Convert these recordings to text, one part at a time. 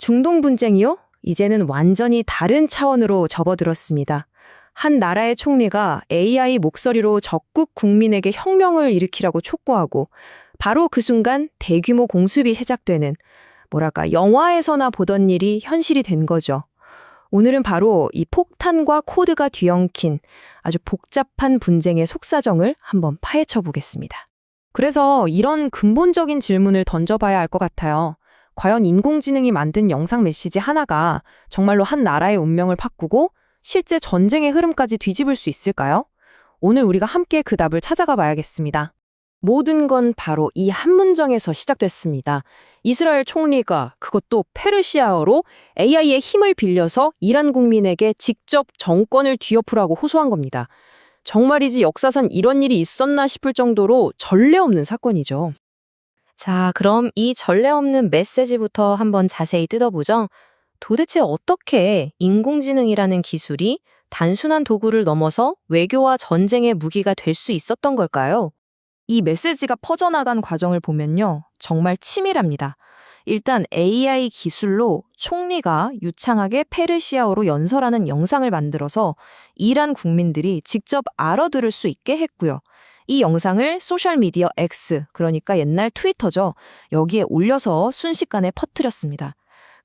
중동 분쟁이요? 이제는 완전히 다른 차원으로 접어들었습니다. 한 나라의 총리가 AI 목소리로 적국 국민에게 혁명을 일으키라고 촉구하고 바로 그 순간 대규모 공습이 시작되는 영화에서나 보던 일이 현실이 된 거죠. 오늘은 바로 이 폭탄과 코드가 뒤엉킨 아주 복잡한 분쟁의 속사정을 한번 파헤쳐 보겠습니다. 그래서 이런 근본적인 질문을 던져봐야 할 것 같아요. 과연 인공지능이 만든 영상 메시지 하나가 정말로 한 나라의 운명을 바꾸고 실제 전쟁의 흐름까지 뒤집을 수 있을까요? 오늘 우리가 함께 그 답을 찾아가 봐야겠습니다. 모든 건 바로 이 한 문장에서 시작됐습니다. 이스라엘 총리가 그것도 페르시아어로 AI의 힘을 빌려서 이란 국민에게 직접 정권을 뒤엎으라고 호소한 겁니다. 정말이지 역사상 이런 일이 있었나 싶을 정도로 전례 없는 사건이죠. 자, 그럼 이 전례 없는 메시지부터 한번 자세히 뜯어보죠. 도대체 어떻게 인공지능이라는 기술이 단순한 도구를 넘어서 외교와 전쟁의 무기가 될 수 있었던 걸까요? 이 메시지가 퍼져나간 과정을 보면요. 정말 치밀합니다. 일단 AI 기술로 총리가 유창하게 페르시아어로 연설하는 영상을 만들어서 이란 국민들이 직접 알아들을 수 있게 했고요. 이 영상을 소셜미디어 X, 그러니까 옛날 트위터죠. 여기에 올려서 순식간에 퍼뜨렸습니다.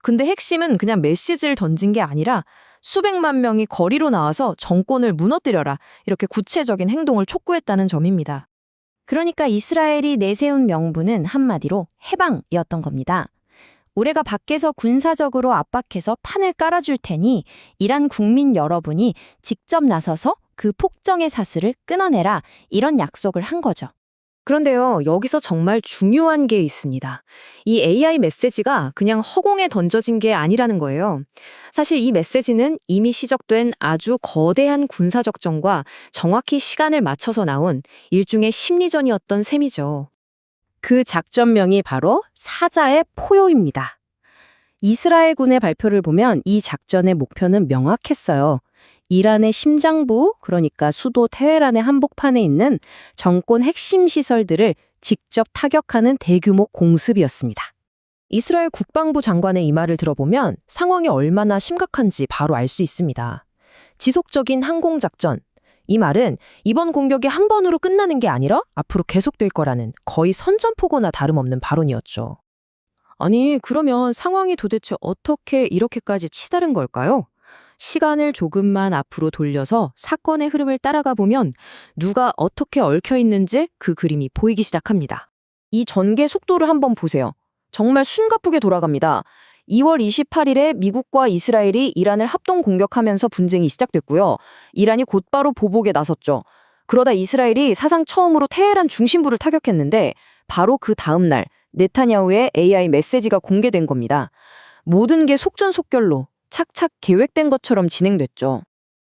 근데 핵심은 그냥 메시지를 던진 게 아니라 수백만 명이 거리로 나와서 정권을 무너뜨려라, 이렇게 구체적인 행동을 촉구했다는 점입니다. 그러니까 이스라엘이 내세운 명분은 한마디로 해방이었던 겁니다. 우리가 밖에서 군사적으로 압박해서 판을 깔아줄 테니 이란 국민 여러분이 직접 나서서 그 폭정의 사슬을 끊어내라, 이런 약속을 한 거죠. 그런데요, 여기서 정말 중요한 게 있습니다. 이 AI 메시지가 그냥 허공에 던져진 게 아니라는 거예요. 사실 이 메시지는 이미 시작된 아주 거대한 군사작전과 정확히 시간을 맞춰서 나온 일종의 심리전이었던 셈이죠. 그 작전명이 바로 사자의 포효입니다. 이스라엘군의 발표를 보면 이 작전의 목표는 명확했어요. 이란의 심장부, 그러니까 수도 테헤란의 한복판에 있는 정권 핵심 시설들을 직접 타격하는 대규모 공습이었습니다. 이스라엘 국방부 장관의 이 말을 들어보면 상황이 얼마나 심각한지 바로 알 수 있습니다. 지속적인 항공작전, 이 말은 이번 공격이 한 번으로 끝나는 게 아니라 앞으로 계속될 거라는 거의 선전포고나 다름없는 발언이었죠. 아니, 그러면 상황이 도대체 어떻게 이렇게까지 치달은 걸까요? 시간을 조금만 앞으로 돌려서 사건의 흐름을 따라가 보면 누가 어떻게 얽혀 있는지 그 그림이 보이기 시작합니다. 이 전개 속도를 한번 보세요. 정말 숨가쁘게 돌아갑니다. 2월 28일에 미국과 이스라엘이 이란을 합동 공격하면서 분쟁이 시작됐고요. 이란이 곧바로 보복에 나섰죠. 그러다 이스라엘이 사상 처음으로 테헤란 중심부를 타격했는데 바로 그 다음 날 네타냐후의 AI 메시지가 공개된 겁니다. 모든 게 속전속결로 착착 계획된 것처럼 진행됐죠.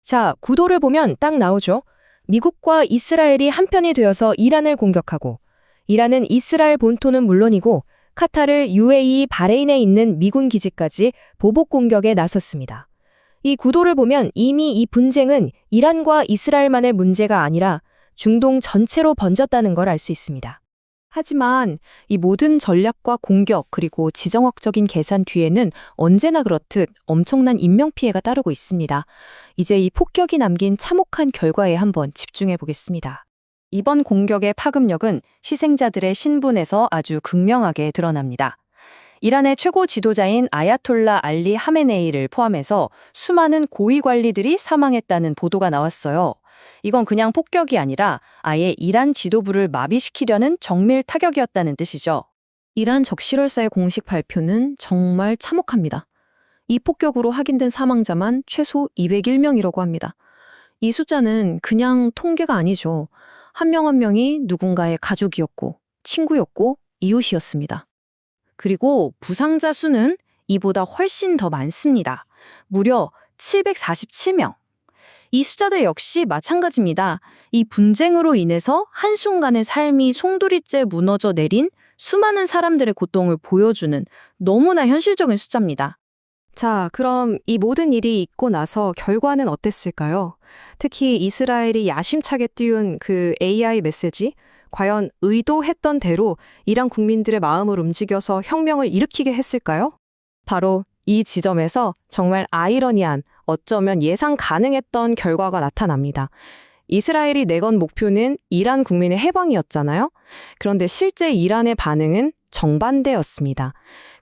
자, 구도를 보면 딱 나오죠. 미국과 이스라엘이 한편이 되어서 이란을 공격하고 이란은 이스라엘 본토는 물론이고 카타르, UAE, 바레인에 있는 미군 기지까지 보복 공격에 나섰습니다. 이 구도를 보면 이미 이 분쟁은 이란과 이스라엘만의 문제가 아니라 중동 전체로 번졌다는 걸 알 수 있습니다. 하지만 이 모든 전략과 공격 그리고 지정학적인 계산 뒤에는 언제나 그렇듯 엄청난 인명피해가 따르고 있습니다. 이제 이 폭격이 남긴 참혹한 결과에 한번 집중해 보겠습니다. 이번 공격의 파급력은 희생자들의 신분에서 아주 극명하게 드러납니다. 이란의 최고 지도자인 아야톨라 알리 하메네이를 포함해서 수많은 고위 관리들이 사망했다는 보도가 나왔어요. 이건 그냥 폭격이 아니라 아예 이란 지도부를 마비시키려는 정밀 타격이었다는 뜻이죠. 이란 적시럴사의 공식 발표는 정말 참혹합니다. 이 폭격으로 확인된 사망자만 최소 201명이라고 합니다. 이 숫자는 그냥 통계가 아니죠. 한 명 한 명이 누군가의 가족이었고 친구였고 이웃이었습니다. 그리고 부상자 수는 이보다 훨씬 더 많습니다. 무려 747명. 이 숫자들 역시 마찬가지입니다. 이 분쟁으로 인해서 한순간의 삶이 송두리째 무너져 내린 수많은 사람들의 고통을 보여주는 너무나 현실적인 숫자입니다. 자, 그럼 이 모든 일이 있고 나서 결과는 어땠을까요? 특히 이스라엘이 야심차게 띄운 그 AI 메시지, 과연 의도했던 대로 이란 국민들의 마음을 움직여서 혁명을 일으키게 했을까요? 바로 이 지점에서 정말 아이러니한, 어쩌면 예상 가능했던 결과가 나타납니다. 이스라엘이 내건 목표는 이란 국민의 해방이었잖아요. 그런데 실제 이란의 반응은 정반대였습니다.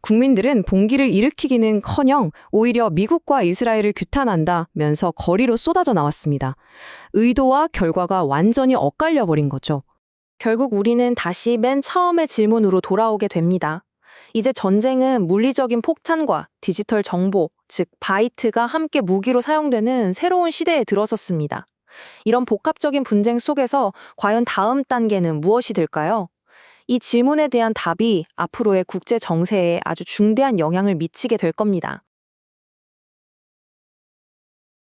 국민들은 봉기를 일으키기는커녕 오히려 미국과 이스라엘을 규탄한다면서 거리로 쏟아져 나왔습니다. 의도와 결과가 완전히 엇갈려 버린 거죠. 결국 우리는 다시 맨 처음의 질문으로 돌아오게 됩니다. 이제 전쟁은 물리적인 폭탄과 디지털 정보, 즉 바이트가 함께 무기로 사용되는 새로운 시대에 들어섰습니다. 이런 복합적인 분쟁 속에서 과연 다음 단계는 무엇이 될까요? 이 질문에 대한 답이 앞으로의 국제 정세에 아주 중대한 영향을 미치게 될 겁니다.